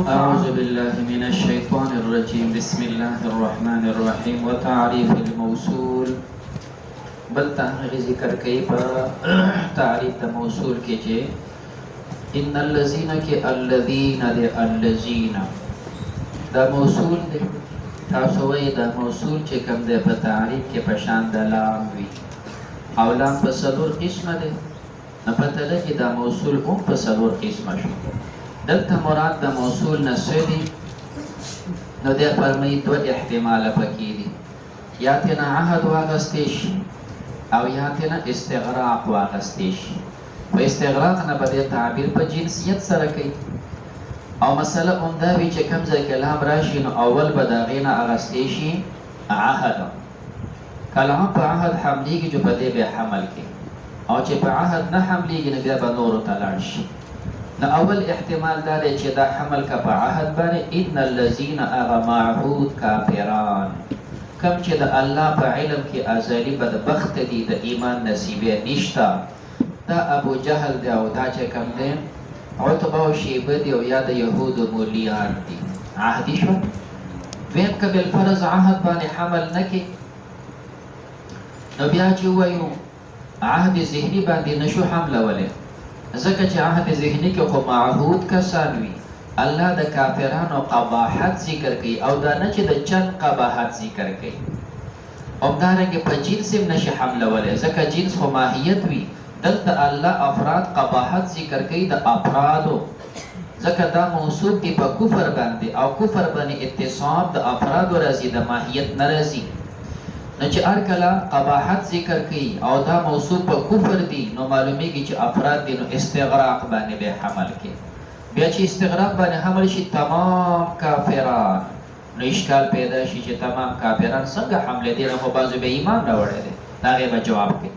أعوذ بالله من الشيطان الرجيم بسم الله الرحمن الرحيم وتعريف الموصول بل تحقیق ذکر کئی پر تعریف دا موصول کے چے ان الذین کے الذین دے الذین دا موصول دے تاسوئی دا موصول چے کم دے پر تعریف کے پشان دا لام وی او لام پر صدور قسم دے نپتہ لگی دا موصول پر صدور قسم شو دلتا مراد دا موصول نسوی نو دے فرمی دو احتمال پکی دی یا تینا عہد واغستیش او یا تینا استغراق واغستیش و استغراق نا بدے تعبیر پا جنسیت سرکی او مسئلہ انداوی چه کمزه کلام راشی نو اول بداغینا اغستیشی عہد کلام پا عہد حملیگی جو بدے بے حمل کے او چه پا عہد نا حملیگی نبیا با نورو تلاشی نو اول احتمال دارے چه دا حمل کا پا عہد بانے ان اللذین اغا معهود کافران کم چه دا اللہ پا علم کی ازالی بدبخت دی دا ایمان نصیبه نشتا دا ابو جہل دے او دا چه کم دے عطبہ و شیبه دی او یا دا یهود و مولیان دی عہدی شو وین که بالفرض عہد بانے حمل نکی نو بیا چه ویو عہد ذہنی باندی نشو حمل ولے زکه چې عهد ذهنی کې خو معهود کسان وي الله د کافرانو قباحت ذکر کوي او دا نه چې د چند قباحت ذکر کوي همدارنګه په جنس هم نشي حملولی ځکه جنس خو ماهیت وي دلته الله افراد قباحت ذکر کوي د افرادو ځکه دا موصوف دی په کفر باندې او کفر باندې اتصاب د افرادو راځي د ماهیت نه راځي نو چې هر کله قباحت ذکر کوي او دا موصوف په کفر دی نو معلومیږي چې افراد دی نو استغراق باندې به حمل کوي بیا چې استغراق باندې حمل شي تمام کافران نو اشکال پیدا شي چې تمام کافران څنګه حمله دي نو بعضو به ایمان راوړی دی دا غي به جواب کوي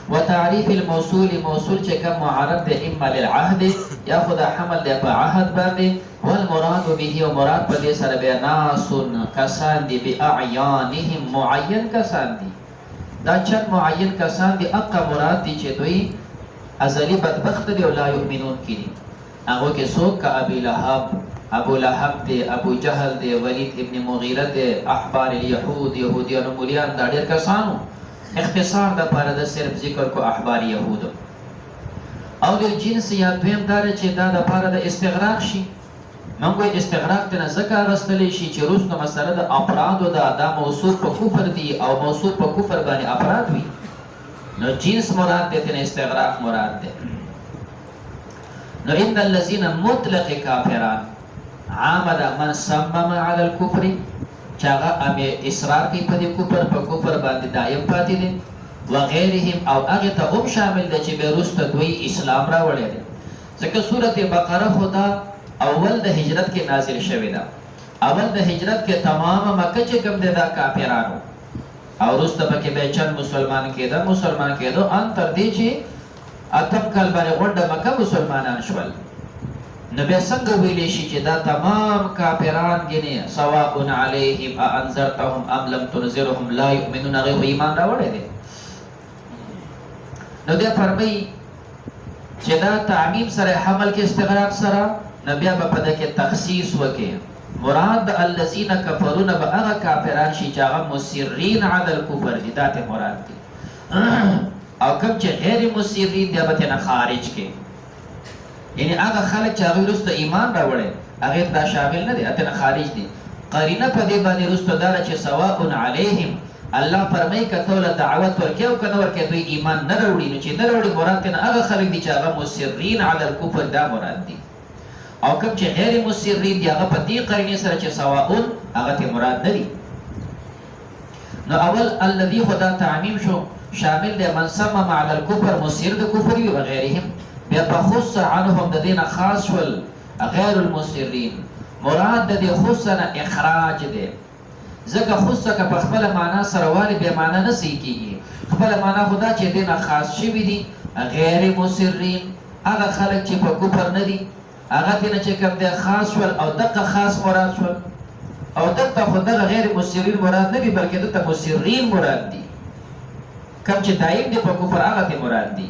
وتعريف الموصول موصول چې کوم معرب دی اما للعهد یا خدا حمل دی په عهد باندې والمراد به او مراد په دې سره به ناس کسان دی باعیانهم معین کسان دی دا چند معین کسان دی اقا مراد دی چې دوی ازلی بدبخت دی او لا یؤمنون کړي هغه کې څوک کا ابو لهب دی ابو جهل دی ولید ابن مغیره دی احبار الیهود یهودیان مولیان دا ډیر کسانو اختصار دا پاره د صرف ذکر کو احبار یهود او د جنس یا دویم دار چې دا د پاره د استغراق شي منګو استغراق ته ذکر راستلی شي چې روس نو مسله د افراد او د موصوف په کفر دی او موصوف په کفر باندې افراد وي نو جنس مراد دی ته استغراق مراد دی نو ان الذين مطلق کافران عامد من صمم على الكفر چاگا امی اصرار کی پدی کفر پا کفر باندی دائم پاتی دی وغیرهم او اغیتا ام شامل دی چی بیروست دوی اسلام را وڑی دی زکر صورت بقرہ خدا اول دا ہجرت کے نازل شوی دا اول دا ہجرت کے تمام مکہ چی کم دی دا کافرانو او رست پاکی بے چند مسلمان کی دا انتر دی چی اتم کل باری غنڈ مکہ مسلمانان شول نبی څنګه ویلې شي چې دا تمام کافران گنی سواء علیهم انذرتهم ام لم تنذرهم لا یؤمنون غیر ایمان راوړی دی نو بیا فرمایي چې دا تعمیم سره حمل کې استغراق سره نبی په پد کې تخصیص وکړي مراد الذين كفرون بهغه کافران شي چې هغه مصرین علی الكفر دي دا ته مراد دي او کوم چې غیر مصرین دی به نه خارج کې یعنی هغه خلک چې هغه رسته ایمان راوړي هغه دا شامل نه دي اته خارج دي قرینه په دې باندې رسته دار چې سواء علیهم الله فرمایي کته له دعوت ورکیو کنه ورکه دوی ایمان نه راوړي نو چې نه راوړي مراد نه هغه خلک دي چې هغه مصرین علی الکفر دا مراد دي او کوم چې غیر مصرین دي هغه په دې قرینه سره چې سواء هغه ته مراد نه دي نو اول الذي خدا تعمیم شو شامل دی من صمم علی الکفر مصر د کفر او غیرهم بیا بخص عنهم د دین خاص ول غیر المصرین مراد د خصنا اخراج دی ځکه خص کا په خپل معنا سره والی به معنا نه سی کیږي خپل معنا خدا چې دین خاص شوی دی غیر مصرین هغه خلک چې په کفر نه دي هغه دین چې کوم دی خاص ول او دغه خاص مراد شول او دغه خدا غیر مصرین مراد نه دی بلکې دغه مصرین مراد دي کوم چې دایم دی په کفر هغه مراد دي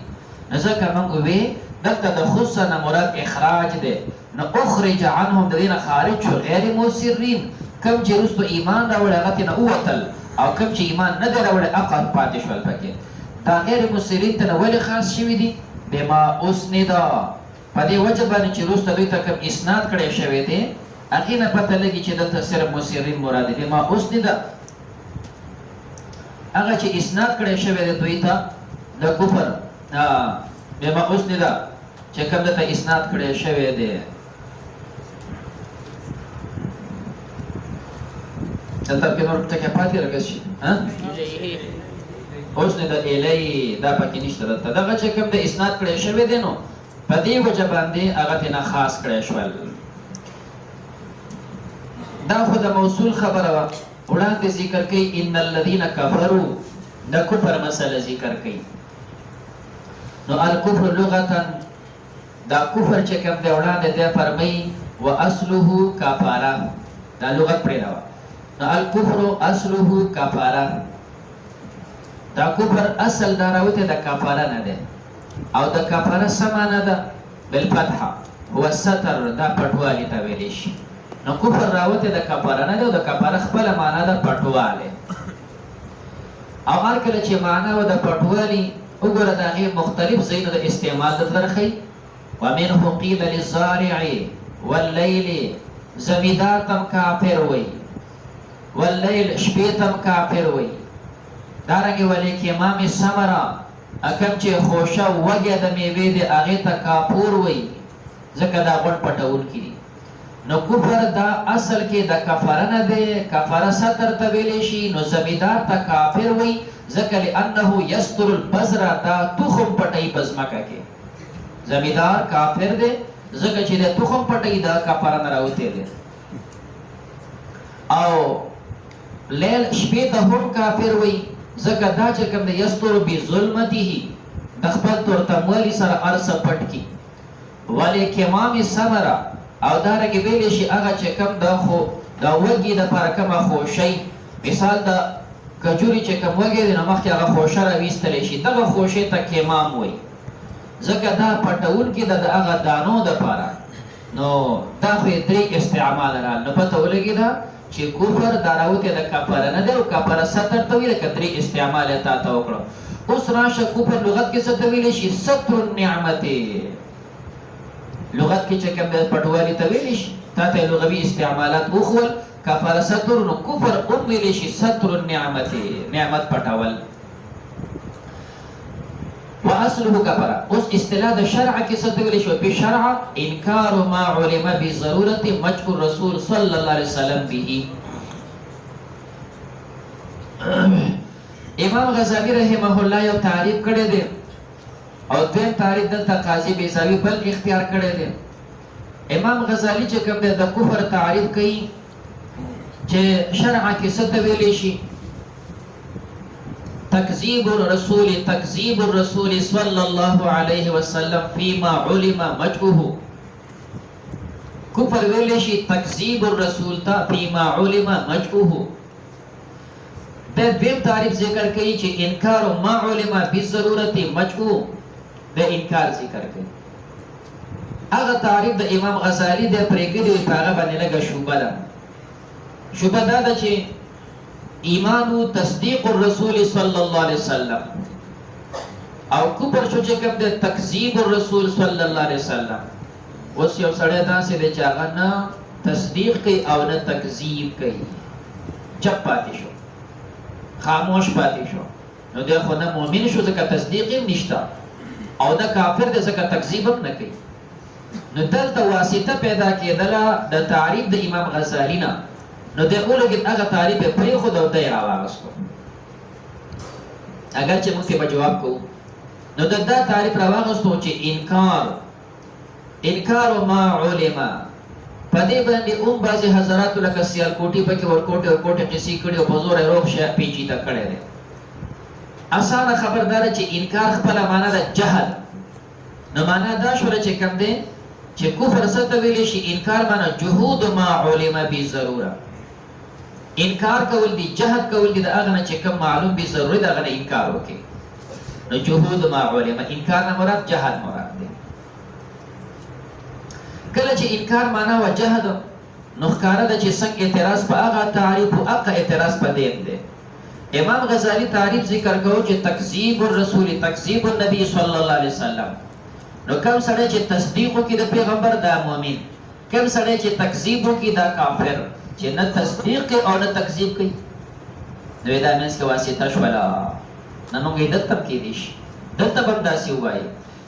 نزدکه موږ وی دلته د خص نه مراد اخراج دی. نو اخرج عنهم د دې نه خارج شو غیر مصرین، کوم چې وروسته ایمان راوړی هغه ترې نه ووتل، او کوم چې ایمان نه دی راوړی هغه پاتې شول پکې. دا غیر مصرین ته نه ولې خاص شوي دي؟ بما اسندا، په دې وجه باندې چې وروسته دوی ته کوم اسناد کړی شوی دی هغې نه پته لګي چې دلته صرف مصرین مراد دی. بما اسندا هغه چې اسناد کړی شوی دی دوی ته د کفر، بما اسندا چې کوم دلته اسناد کړی شوی دی دلته کې نور ټکي پاتې راګرځي شي اسندا الی دا پکې نشته. دلته دغه چې کوم د اسناد کړی شوی دی نو په دې وجه باندې هغه ترې نه خاص کړی شول. دا خو د موصول خبره وه. وړاندې ذکر کوي ان الذین کفروا، د کفر مسله ذکر کوي. نو الکفر لغتا دا کفر چې کوم دی وړاندې دی فرمایي و اصله کفاره، دا لغت پرېږده وه. نو الکفر اصله کفاره، دا کفر اصل دا راوتی د کفاره نه دی، او د کفاره څه معنی ده؟ بالفتحه هو ستر، دا پټوالی ته ویلی شي. نو کفر راوتی د کفاره نه دی، او د کفاره خپله معنا ده پټوالی. او هر کله چې معنا و د پټوالي وګوره د هغې مختلف ځایونه د استعمال درته راښیي. ومنه قیل للزارع واللیل، زمیندار تم کافر وی، واللیل شپې تم کافر وی. دارنګې ولیک امام ثمره کوم چې خوشه وږې د میوې دی هغې ته کافور وی، ځکه دا غوڼ پټونکي دي. نو کفر دا اصل کې د کفره نه دی، کفره ستر ته ویلی شي. نو زمیندار ته کافر وی ځکه لانه یستر البذر، دا تخم پټوي په ځمکه کې. زمیندار کافر دی ځکه چې د تخم پټوي، دا کفره نه راوتی دی. او لیل شپې ته هم کافر وی ځکه دا چې کوم د یستر بظلمته، د خپل تورتموالي سره هر څه پټ کي. ولیک امام ثمره او دارنګې ویلی شي هغه چې کوم د وږي دپاره کومه خوشۍ، مثال د کجوري چې کوم وږی دی نو مخکې هغه خوشه راویستلی شي، دغه خوشې ته کیمام وایي ځکه دا پټونکي ده د هغه دانو دپاره. نو دا خو یې درې استعمال رال. نو پته ولګېده چې کفر دا راوتی د کفره نه دی، او کفره ستر ته وي، لکه درې استعمال یې تا ته وکړو. اوس راشه کفر لغت کې څه ته ویلی شي؟ ستر النعمتې. لغت کې چې کوم د پټوالي ته ویلی شي، تا ته لغوي استعمالات وښول. کفر ستر، نو کفر هم ویلی شي ستر النعمتې، نعمت پټول. و اصله کفره. اوس اصطلاح د شرع کې څه ته ویلی شي؟ بشرع انکار ما علم بضرورت مجء الرسول صلی الله علیه وسلم به. امام غزالی رحمه الله یو تعریف کړی دی، او دویم تعریف دلته قاضي بیضاوي بل اختیار کړی دی. امام غزالی چې کوم دی د کفر تعریف کوي چې شرع کې څه ته ویلی شي؟ تکذیب الرسول صلی الله علیه وسلم فیما علم مجئه. کفر ویلی شي تکذیب الرسول ته فیما علم مجئه. د دویم تعریف ذکر کوي چې انکار ما علم بالضرورت مجئه، د انکار ذکر کوي. هغه تعریف د امام غزالی د پرېږدي په هغه باندې لږه شوبه ده. شوبه دا ده چې ایمان تصدیق الرسول صلی الله علیه وسلم، او کفر شو چې کوم د تکذیب الرسول صلی الله علیه وسلم. اوس یو سړی داسې دی چې هغه نه تصدیق کوي او نه تکذیب کوي، چپ پاتې شو، خاموش پاتې شو. نو دی خو نه مؤمن شو ځکه تصدیق یې نشته، او نه کافر دی ځکه تکذیب هم نه کوي. نو دلته واسطه پیدا کېدله د تعریف د امام غزالی نه. نو دی ولګېد هغه تعریف یې پرېښود او دی یې راواغستو، اگر چې موږ به جواب کوو. نو د دا تعریف راواغستو چې انکار ما علم. په دې باندې هم بعضې حضراتو لکه سیالکوټي پکې ورکوټې قصې کړي او په زور یې روغ شی پیچیده کړی دی. اسانه خبرداره چې انکار خپله معنا ده جهل. نو معنا دا شوله چې کوم دی چې کفر څه ته ویلی شي؟ انکار معنا جهود ما علم بضروره. انکار کول دي، جهد کول دي د هغه نه چې کوم معلوم بضروري د هغه نه انکار وکړي. نو جهود ما علم، انکار نه مراد جهد مراد دی. کله چې انکار معنا وجهد نو ښکاره ده چې څنګه اعتراض په هغه تعریف او هغه اعتراض په دین دی. امام غزالی تعریف ذکر کوي چې تکذیب الرسول تکذیب النبی صلی الله علیه وسلم. نو کوم سره چې تصدیق کوي د پیغمبر دا مؤمن، کوم سره چې تکذیب کوي دا کافر، چې نه تصدیق کوي او نه تکذیب کوي. نو دا مینس کې واسطه شولا نه موږ دې تب کې دي دته به داسې وایي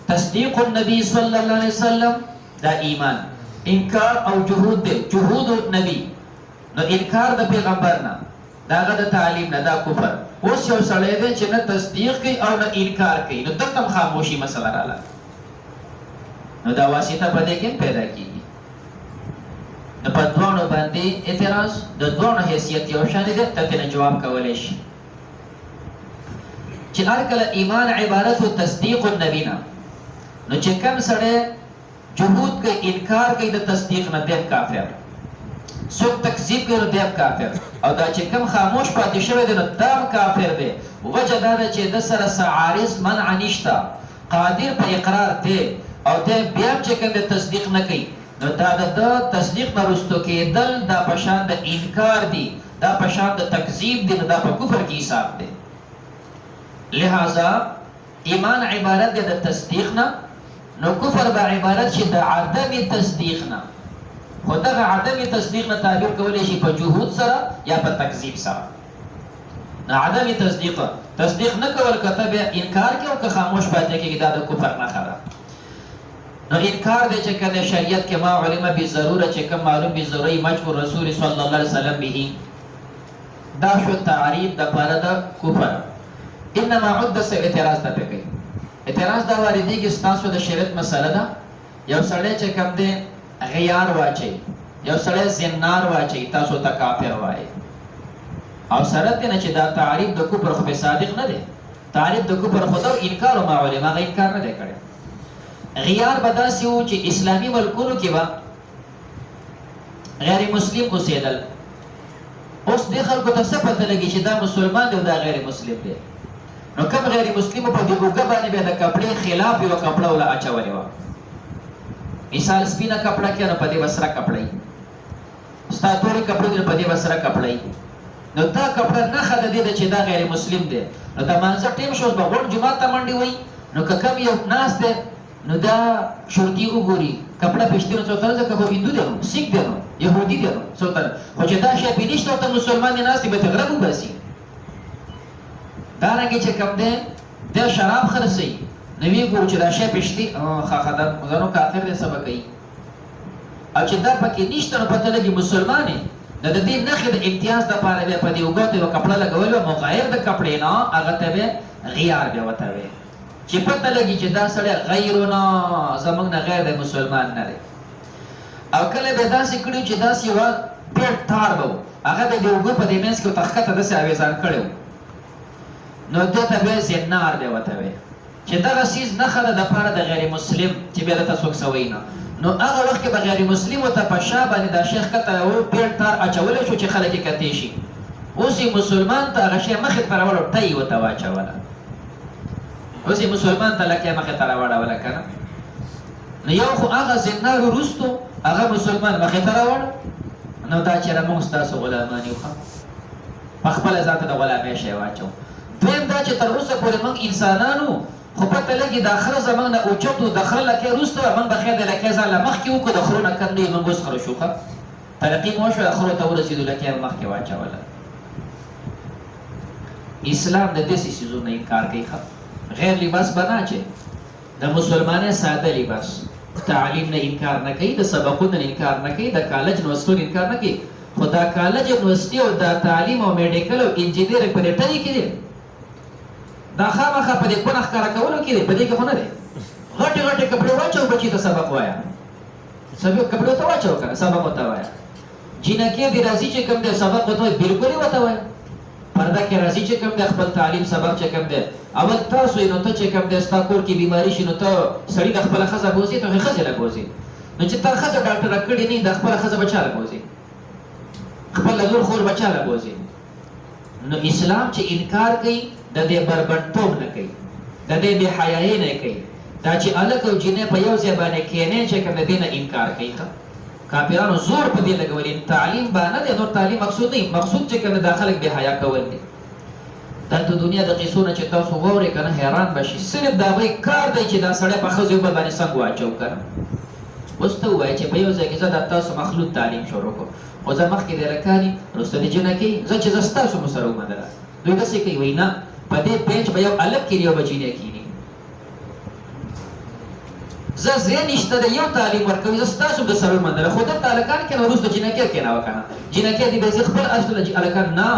تصدیق النبی صلی الله علیه وسلم دا ایمان، انکار او جهود دی، جهود النبی نو انکار د پیغمبر نه داغه د تعلیم نه دا کفر. اوس یو سړی دی چې نه تصدیق کوي او نه انکار کوي نو دته خاموشي مسله رااله، نو دا واسطه په دې کې پیدا کیږي. نو په دوانو باندې اعتراض د دوانو حیثیت یو شان دی، ته نه جواب کولای شي چې هر کله ایمان عبارت او تصدیق النبی نه، نو چې کوم سړی جهود کوي انکار کوي د تصدیق نه دی کافر، څوک تکذیب کوي نو دی کافر، او دا چې کوم خاموش پاتې شوی دی نو دا کافر دی. وجه دا ده چې د سره عارض منع نشته، قادر په اقرار دی او دی بیا چې کوم تصدیق نه کوي نو دا د تصدیق نه رستو کېدل دا په شان د انکار دی، دا په شان د تکذیب دی، نو دا په کفر کې حساب دی. لہذا ایمان عبارت دی د تصدیق نه، نو کفر به عبارت شي د عدم تصدیق نه. خو دغه عدم تصدیق نه تعبیر کولی شي په جهود سره یا په تکذیب سره. نو عدم تصدیق نه کول کته به انکار کوي او که خاموش پاتې کېږي دا د کفر نه خبره. نو انکار دی چې کله شریعت کې ما علم بالضروره چې کوم معلوم بالضروره مجبور رسول صلی الله علیه وسلم به، دا شو تعریف د پاره د کفر. انما عد سے اعتراض ته کوي، اعتراض دا واردېږي ستاسو د شریعت مسله ده. یو سړی چې کوم دی غیار واچي، یو سړی زنار واچي، تاسو ته کافر وایي، او سره دې نه چې دا تعریف د کفر خو به صادق نه دی. تعریف د کفر خدا انکار او ما علم هغه انکار نه دی کړی. غیار بداسي و چې اسلامي ملکونو کې به غیر مسلم اوسېدل. اوس دې خلکو ته څه پته لګي چې دا مسلمان دی او دا غیر مسلم دی، نو کوم غیر مسلم په دې اوږه باندې به د کپړې خلاف یو کپړه ولا اچولې وه. مثال سپینه کپړه کې نو په دې وسره کپړې، ستا تورې کپړې په دې وسره کپړې، نو دا کپړه نښه د دې ده چې دا غیر مسلم دی. نو د مانځه ټیم شو به غونډ جومات ته منډې وایي، نو که کوم یو ناست دی نو دا شرطي وګوري کپړه پېشتي نو څوتره ځکه خو هندو دی نو سیک دی نو یهودي دی نو څوتره، خو چې دا شی پې نشته او ته مسلمان دی ناست دی به ته غره وباسي. دارنګه چې کوم دی دا شراب خرڅوي نو ویې ګورو چې دا شی پېشتي ښه دا نو کافر دی څه به کوي، او چې دا پکې نشته نو پته لګي مسلمان یې نو د دې نښې د امتیاز دپاره بیا په دې اوږو ته یوه کپړه لګولې وه مغیر د کپړې نه، هغه ته بیا غیار بیا ورته وایي چې پته لګي چې دا سړی غیرونه زموږ نه غیر دی مسلمان نه دی. او کله به داسې کړي چې داسې یوه پیټ تار به و هغه د دې اوږو په دې منځ کې ورته ښکته داسې اویزان کړی و، نو دې ته بیا زنار بیا ورته وایي چې دغه څیز نښه ده دپاره د غیر مسلم چې بیا درته څوک څه وایي نه. نو هغه وخت کې به غیر مسلم ورته په شا باندې دا شی ښکته و پیټ تار اچولی شو چې خلک یې کتې شي. اوس یې مسلمان ته هغه شی مخې ته راوړو ټۍ یې ورته واچوله، اوس یې مسلمان ته لکه مخې ته راوړوله که نه. نو یو خو هغه زنار وروستو هغه مسلمان مخې ته راوړ، نو دا چېرې موږ ستاسو غلامان یو ښه په خپله ځان ته د غلامۍ شی واچو. دویم دا چې تر اوسه پورې موږ انسانانو خو پته لګي دا خره زموږ نه اوچت و د خره لکۍ وروسته موږ به خیر د لکۍ ځان له مخکې وکړو، د خرو نه کم نه یو موږ اوس خره شو ښه ترقي مو وشوه، خرو ته ورسېدو لکۍ به مخکې واچوله. اسلام د داسې څیزونو نه انکار کوي ښه. غیر لباس بنا چې د مسلمانۍ ساده لباس، تعلیم نه انکار نه کوي، د سبقونو نه انکار نه کوي، د کالج نوستو نه انکار نه کوي، خو دا کالج یونیورسټي او دا تعلیم او میډیکل او انجینیر په دې ټلې کې دی، دا خامخا په دې کونه ښکاره کولو کې دی، په دې کې خو نه دی. غټې غټې کپړې واچو بچي ته سبق وایه، کپړې ته واچو که نه سبق ورته وایه. جینکې دې راځي چې کوم دی سبق ورته وایي بلکل یې ورته وایه. پرده کې راځي چې کوم دی خپل تعلیم سبق چې کوم دی اول تاسو یې نو ته چې کوم دی ستا کور کې بیماري شي نو ته سړي د خپله ښځه بوځې ته ښځې له بوځې، نو چې تا ښځه ډاکټره کړې نه د خپله ښځه به چا له بوځې، خپله لور خور به چا له بوځې. نو اسلام چې انکار کوي د دې بربنډتوب نه کوي، د دې بې حیایۍ نه کوي، دا چې الک او جنې په یو ځای باندې کېنې چې کوم دینه انکار کوي کافرانو زور په دې لګولې تعلیم باندې دی، نور تعلیم مقصود نه، مقصود چې کوم د خلک به حیا کول دي. دا د دنیا د قصونه چې تاسو وګورئ کنه حیران بشي، صرف دا وایي کار دی چې دا سړی په ښځو باندې څنګه واچو کنه. اوس ته ووایه چې په یو ځای کې زه د تاسو مخلوط تعلیم شروع کړم، خو زه مخکې د هلکانې وروسته د جنکۍ، زه چې زه ستاسو مو سره ومنله. دوی داسې کوي وایي نه، په دې بینچ به یو هلک کښېني یو به جینۍ کښېني. زه ځای نشته د یو تعلیم ورکوي، زه ستاسو د سره ومنله، خو دلته هلکان کښېنه وروسته جنکۍ کښېنوه که نه. جنکۍ دې به زه خپل اصله هلکان نه،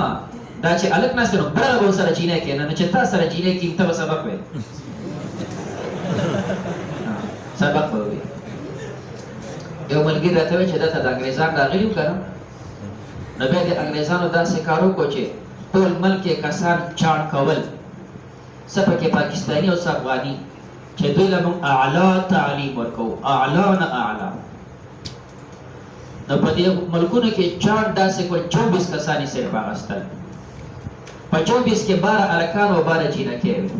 دا چې هلک ناست نو بله به ورسره جینۍ کښېنه، نو چې تا سره جینۍ کښېني ته به سبق وایې، سبق به وایې. یو ملګري راته وایي چې دلته د انګریزان راغلي وو که نه، نو بیا د انګریزانو داسې کار وکړو چې ټول ملک یې کسان چاڼ کول، څه پکې پاکستاني او څه افغاني، چې دوی له موږ اعلی تعلیم ورکوو، اعلی نه اعلی. نو په دې ملکونو کې چاڼ داسې کول 24 کسان یې صرف اخیستل، په 24 کې 12 هلکان او 12 جینکۍ وې.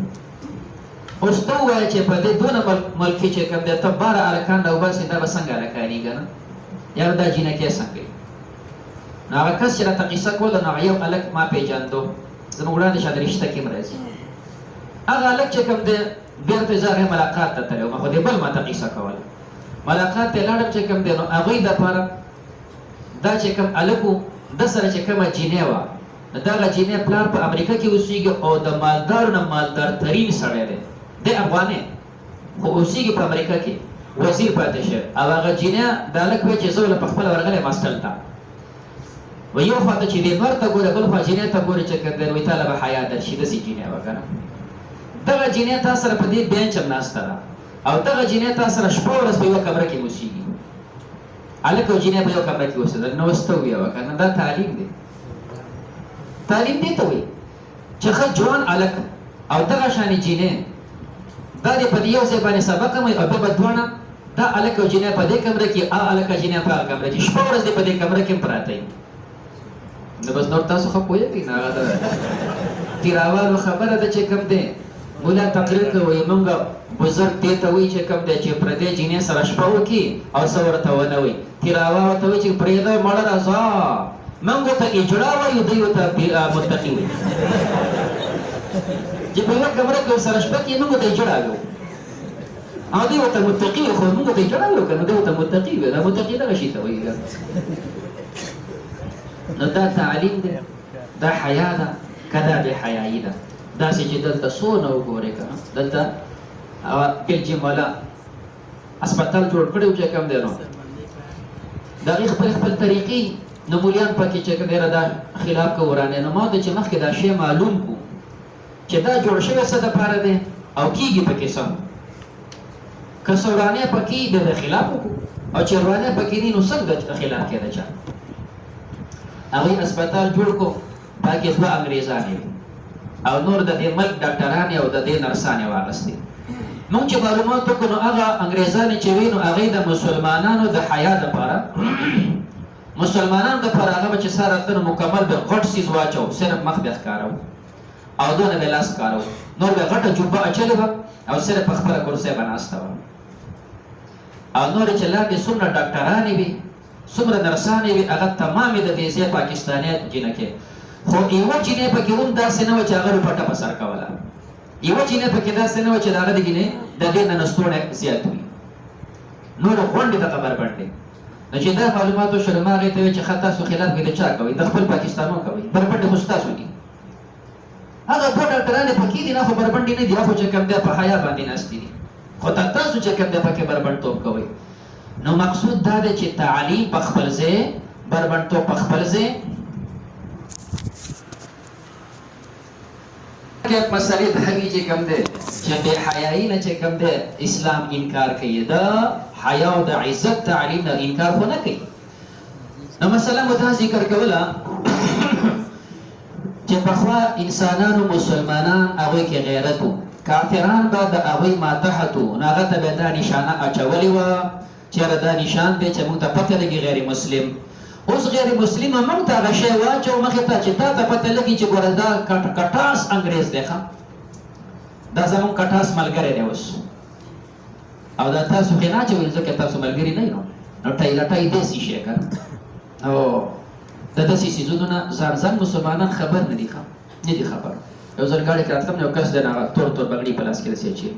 اوس ته ووایه چې په دې دونه ملک کې چې کوم دی ته 12 هلکان راوباسې دا به څنګه هلکانېږي نه، یا دا جینکۍ څنګه وي. نو هغه کس چې راته قصه کوله نو هغه یو هلک ما پېژندو، زموږ وړاندې شاید رشته کې هم راځي. هغه هلک چې کوم دی بېرته زه هغې ملاقات ته تللی وم، خو دې بل ماته قصه کوله. ملاقات ته یې لاړم چې کوم دی نو هغوی دپاره دا چې کوم هلک و ده سره چې کومه جینۍ وه، نو دغه جینۍ پلار په امریکا کې اوسېږي او د مالدارو نه مالدار ترین سړی دی، دی افغانی خو اوسېږي په امریکا کې، وزیر پاتې شوی. او هغه جینۍ د هلک وایي چې زه له پخپله ورغلی یم هاسټل ته، و یو خوا ته چې دې نور ته ګورې بل خوا جینۍ ته ګورې چې کوم دی وایي تا له به حیا درشي، داسې جینۍ وه که نه. دغه جینۍ تا سره په دې بینچ هم ناسته ده، او دغه جینۍ تا سره شپه ورځ په یوه کمره کې اوسېږي، هلک او جینۍ په یو کمره کې اوسېدل. نو اوس ته ووایه که نه، دا تعلیم دی. تعلیم دې ته وایي چې ښه جوان هلک او دغه شانې جینۍ دا دې په دې یو ځای باندې سبق هم وایي، او بیا به دواړه دا هلک او جینۍ په دې کمره کې، هغه هلک او جینۍ په هغه کمره کې، شپه ورځ دې په دې کمره کې هم پراته وي. نو بس نور تاسو ښه پوهېږئ نه، هغه د تېراوالو خبره ده چې کوم دی مولا تقریر کوي، موږ بزرګ دې ته وایي چې کوم دی چې پردۍ جینۍ سره شپه وکړي او څه ورته ونه وایي. تېراوا ورته وایي چې پرېږده مړه راځه، موږ ورته اجړا وایو، دوی ورته متقي وایي. چې په یوه کمره کې ورسره شپه کړي موږ ورته اجړا وایو، او دوی ورته متقي وایي، خو موږ ورته اجړا وایو که نه، دوی ورته متقي وایي. دا متقي دغه شي ته وایي. نو دا تعلیم دی، دا حیا ده که دا بې حیایي ده. داسې چې دلته څونه وګورئ که نه، دلته بلجیم والا هسپتال جوړ کړی و چې کوم دی نو د هغې خپل طریقې نو مولیان پکې چې کوم دی دا خلاف که ورانې. نو ما ته چې مخکې دا شی معلوم کړو چې دا جوړ شوی څه دپاره دی او کېږي پکې څه، که څه ورانې پکې د خلاف وکړو، او چې ورانې پکې دي نو څنګه خلاف کېده چا. هغوی هسپتال جوړ کړو، پکې 2 انګریزانې وي او نور د دې ملک ډاکټرانې او د دې نرسانې واغستې. موږ چې معلومات وکړو نو هغه انګریزانې چې وي نو هغوی د مسلمانانو د حیا دپاره، مسلمانانو دپاره هغه به چې ساه راته نو مکمل به غټ څیز واچو، صرف مخ به ښکاره و او دونه به لاس ښکاره و، نور به غټه جوبه اچلې وه او صرف په خپله کرسۍ به ناسته وه. او نورې چې لاندې څومره ډاکټرانې وي، څومره نرسانې وي، هغه تمامې د دې ځای پاکستاني جینکۍ. خو یوه جینۍ پکې هم داسې نه وه چې هغه روپټه په سر کوله، یوه جینۍ پکې داسې نه وه چې د هغه د ګینې د دې نه نستوڼی زیات وي، نورې غونډې ته بربنډې. نو چې دا معلومات وشول ما هغې ته ویل چې ښه تاسو خلاف کې د چا کوئ؟ د خپل پاکستانو کوئ، بربنډې خو ستاسو دي. هغه 2 ډاکټرانې پکې دي نه، خو بربنډې نه دي، خو چې کوم دی په حیا باندې ناستې دي، خو تاسو چې کوم دی پکې بربنډتوب کوئ. نو مقصود دا دی چې تعلیم په خپل ځای، بربنډتوب په خپل ځای. مسئلې د هغې چې کوم دی چې بې حیایي نه چې کوم دی اسلام انکار کوي، د حیا او د عزت تعلیم نه انکار خو نه کوي. نو مثلا مو دا ذکر کوله چې پخوا انسانانو مسلمانان هغوی کې غیرت و، کافران به د هغوی ماتحت و، نو هغه ته به دا نشانه اچولې وه چې یاره دا نشان دی چې موږ ته پته لګي غیر مسلم. اوس غیر مسلم موږ ته هغه شی واچو مخې ته چې تا ته پته لګي چې ګوره دا کټاس انګریز دی، ښه دا زموږ کټاس ملګری دی. اوس او دا تاسو خې نه اچوئ ځکه تاسو ملګري نه یو نو ټای لټای داسې شی که او د داسې څیزونو نه ځان مسلمانان خبر نه دي خبر. یو ځل ګاډۍ کې راتلم یو کس دی هغه تور بګړۍ په لاس کې داسې اچوي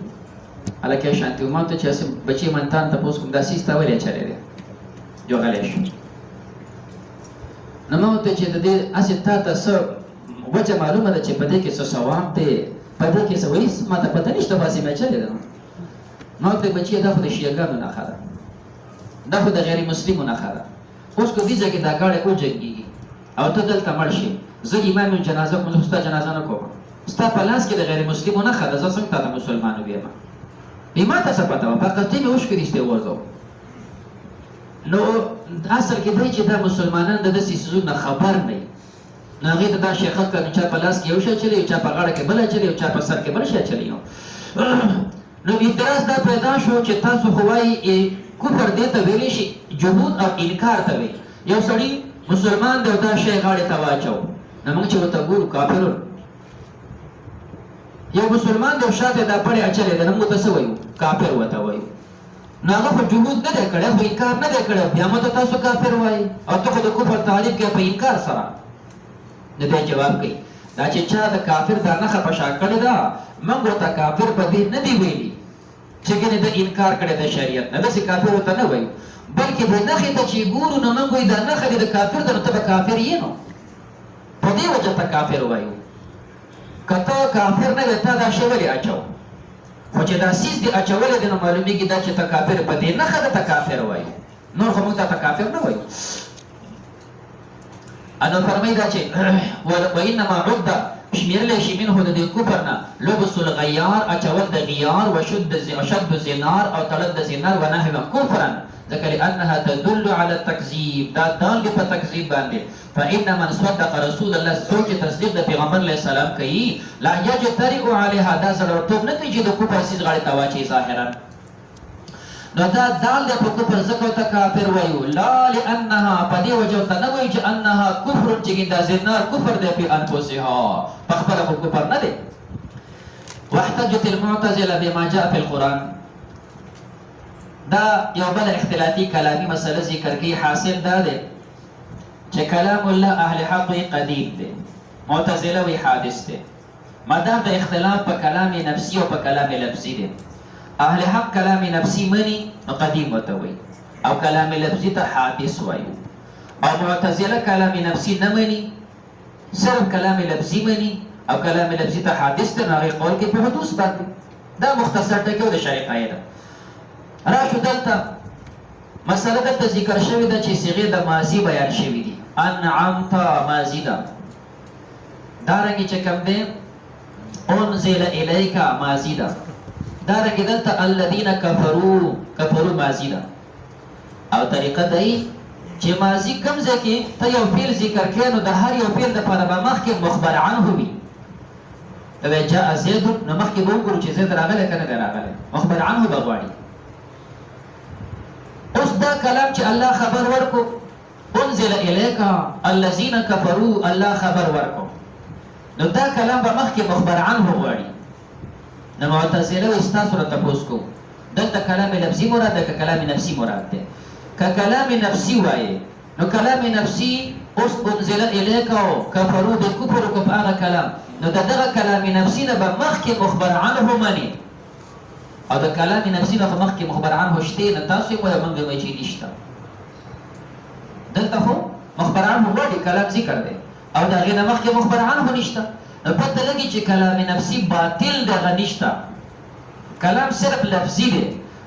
هلکه شانتي وما ته چې هسې بچي منتان تپوس کوم دا سیز تا ولې اچولی دی جو غلی شو نو ما ورته چې د دې هسې تا ته څه وجه معلومه ده چې په دې کې څه ثواب دی په دې کې څه وایي ما ته پته نشته باسې مې اچولی ده ما ورته بچیه دا خو د شیعګانو نښه ده دا خو د غیر مسلمو نښه ده اوس که دې ځای کې دا ګاډی وجنګېږي او ته دلته مړ شي زه امام الجنازه کوم زه ستا جنازه نه کوم ستا په لاس کې د غیر مسلمو نښه ده زه څنګه تا د مسلمان ووایم ما ته څه پته وه فقط ته مې اوښکې رښتې وغورځوم نو اصل کې دی چې دا مسلمانان د داسې څیزونو نه خبر نه وي نو هغې ته دا شیخت کړه چا په لاس کې یو شی اچولی یو چا په غاړه کې بل اچولی یو چا په سر کې بل شی اچولی نو اعتراض دا پیدا شو چې تاسو خو وایي کفر دې ته ویلی شي جهود او انکار ته وایي یو سړي مسلمان دی او دا شی غاړې ته واچو نو موږ چې ورته ګورو کافرون یو مسلمان دی او شاته دا پړی اچولی دی نو موږ ته څه وایو کافر ورته وایو نو هغه خو جهود نه دی کړی خو انکار نه دی کړی بیا مو ته تاسو کافر وایي او ته خو د کفر تعریف کوې په انکار سره نو دی جواب کوي دا چې چا د کافر دا نښه په شا کړې ده موږ ورته کافر په دې نه دی ویلي چې ګنې د انکار کړی د شریعت نه داسې کافر ورته نه وایو بلکې د نښې ته چې ګورو نو موږ وایي دا نښه دې د کافر ده نو ته به کافر یې نو په دې وجه ته کافر وایو که ته کافر نه وې تا دا شی ولې اچو خو چې دا سیز دې اچولی دی نو معلومیږي دا چې ته کافر په دې نښه ده ته کافر وایو نور خو موږ ته کافر نه وایو انو فرمایي دا چې وانما عد شمیرلی شي منه د دې کفر نه لبس الغیار اچول د غیار وشد زنار او تړل د زنار ونحو کفرا ځکه لانها تدل على التکذیب دا دال دی په تکذیب باندې فان من صدق رسول الله څوک چې تصدیق د پیغمبر علیه السلام کوي لا یجترئ علیها دا زړورتوب نه کوي چې د کفر سیز غاړې ته واچوي ظاهرا نو دا دال دی په کفر ځکه ورته کافر وایو لا لانها په دې وجه ورته نه وایو چې انها کفر چې دا زنار کفر دی په انفسها په خپله خو کفر نه دی واحتجت المعتزله بما جاء في القرآن دا یو بل اختلافي کلامي مسله ذکر کوي حاصل دا دی چې کلام الله اهل حق قدیم دی معتزله وی حادث دی مدار د اختلاف په کلام نفسي او په کلام لفظي دی اهل حق کلام نفسي مني نو قدیم ورته وایي او کلام لفظي ته حادث وایي او معتزله کلام نفسي نه مني صرف کلام لفظي مني او کلام لفظي ته حادث دی نو هغې قول کې په حدوث باندې دا مختصر ټکی د شرع قاعده راشو دلته مسله دلته ذکر شوې ده چې صیغې د ماضي بیان شوي دي انعمت ماضي ده دارنګې چې کوم دی انزل الیک ماضي ده دارنګې دلته الذین کفروا ماضي ده او طریقه دی چې ماضي کوم ځای کې ته یو فعل ذکر کړې نو د هر یو فعل دپاره به مخکې مخبر عنه وي ته وایې جاء زید نو مخکې به وګورو چې زید راغلی که نه دی راغلی مخبر عنه به غواړي اوس دا کلام چې الله خبر ورکو انزل الیک الذین کفروا الله خبر ورکو نو دا کلام به مخکې مخبر عنه غواړي نو معتزله وایي ستاسو نه تپوس کوو دلته کلام لفظي مراد ده که کلام نفسي مراد دی که کلام نفسي وایي نو کلام نفسي اوس انزل الیک او کفروا د کفر وکړو په هغه کلام نو د دغه کلام نفسي نه به مخکې مخبر عنه مني او د کلام نفسي نه خو مخکې مخبر عنه شته نه تاسو یې وایئ موږ وایو چې نشته دلته خو مخبر عنه غواړي کلام ذکر دی او د هغې نه مخکې مخبر عنه نشته نو پته لګي چې کلام نفسي باطل دی هغه نشته کلام صرف لفظي دی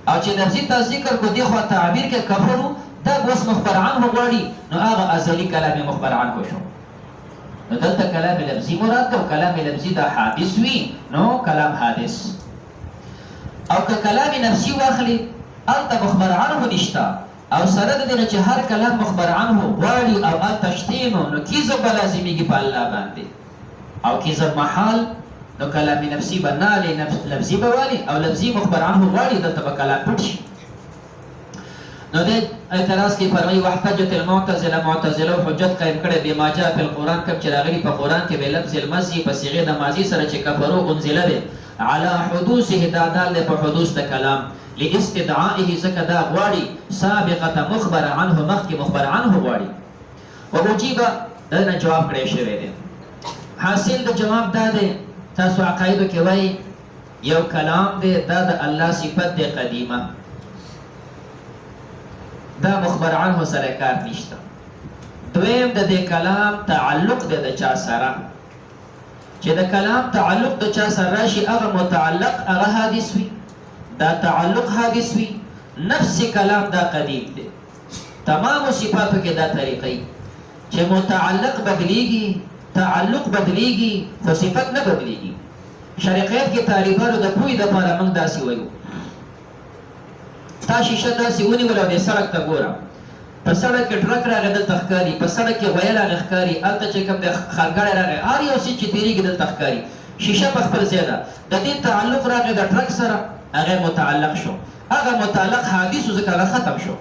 او چې لفظي تا ذکر کو دې خوا تعبیر کې کفرو دا به اوس مخبر عنه غواړي نو هغه ازلي کلام مخبر عنه شو نو دلته کلام لفظي مراد دی او کلام لفظي دا حادث وي نو کلام حادث او که کلام نفسي واخلي هلته مخبر عنه نشته او سره د دې نه چې هر کلام مخبر عنه غواړي او هلته شته نو کیزب به لازمیږي په الله باندې او کیزب محال نو کلام نفسي به نه لفظي به والي او لفظي مخبر عنه غواړي دلته به کلام پټ شي نو دې اعتراض کې فرمایي واحتجت المعتزله معتزله حجت قایم کړی بما جاء فی القرآن کوم چې راغلي په قرآن کې به لفظ الماضي په صيغې د ماضي سره چې کفرو انزله دی على حدوثه دادال په حدوث د کلام لاستدعائه زکدا غواړي سابقه مخبر عنه مخکې مخبر عنه غواړي وأجيب دنه جواب کړی شوی دی حاصل د جواب دا دی تاسو عقایدو کې وایي یو کلام دی دا د الله صفت دی قدیمه دا مخبر عنه سره کار نشته دویم د دې کلام تعلق دی د چا سره چې د کلام تعلق د چا سره راشي هغه متعلق هغه حادث وي دا تعلق حادث وي نفس کلام دا قدیم دی تمام صفاتو کې دا طریقې چې متعلق بدلیږي تعلق بدلیږي خو صفت نه بدلیږي شریعت کې طالبانو د پوهې دپاره موږ داسې وایو تا شیشه داسې ونیوله او دې سړک ته ګوره په سړک کې ټرک راغی دلته ښکاري په سړک کې غویه راغی ښکاري هلته چې کوم دی خرګاړی راغی هر یو څیز چې تېرېږي دلته ښکاري شیشه په خپل ځای ده د دې تعلق راغی د ټرک سره هغه متعلق شو هغه متعلق حادث و ځکه هغه ختم شو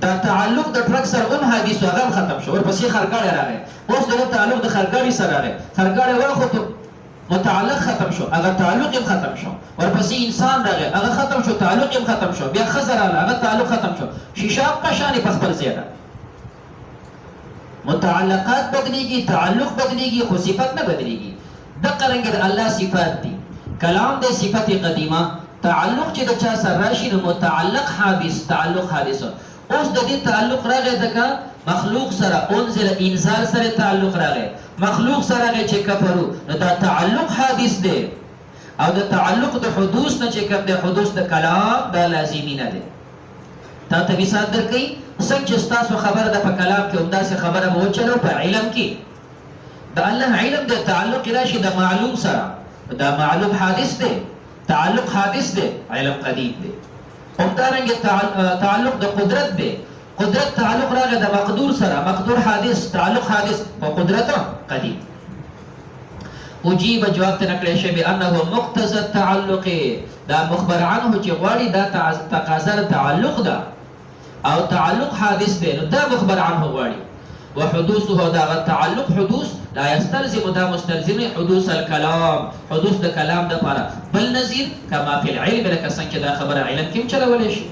دا تعلق د ټرک سره هم حادث و هغه هم ختم شو ورپسې خرګاړی راغی اوس د تعلق د خرګاړي سره راغی خرګاړی ورخوتو متعلق ختم شو هغه تعلق هم ختم شو ورپسې انسان راغی هغه ختم شو تعلق هم ختم شو بیا ښځه راغله هغه تعلق ختم شو شیشه هم قشانې په خپل ځای ده متعلقات بدلیږي تعلق بدلیږي خو صفت نه بدلیږي دقه رنګې د الله صفات دي کلام دی صفت قدیمه تعلق چې د چا سره راشي نو متعلق حادث تعلق حادث اوس د دې تعلق راغی ځکه مخلوق سره انزل انزال سره تعلق راغی مخلوق سره چې کفرو نو دا تعلق حادث دی او د تعلق د حدوث نه چې کوم د حدوث د کلام دا لازمي نه دی تا ته مثال درکړي څنګه چې تاسو خبره ده په کلام کې همداسې خبره به وچلو په علم کې د الله علم د تعلق راشي د معلوم سره دا معلوم حادث دی تعلق حادث دی علم قدیم دی همدارنګه تعلق د قدرت دی قدرت تعلق راغی د مقدور سره مقدور حادث تعلق حادث په قدرت قدیم اجیب جواب ته نکړی شي بانه مقتضى التعلق دا مخبر عنه چې غواړي دا تقاضا تعلق ده او تعلق حادث دی نو دا مخبر عنه غواړي وحدوثه دا تعلق حدوث لا يستلزم دا مستلزم حدوث الكلام حدوث د کلام د لپاره بل نظیر کما فی العلم لکه څنګه دا خبره علم کې چلولې شي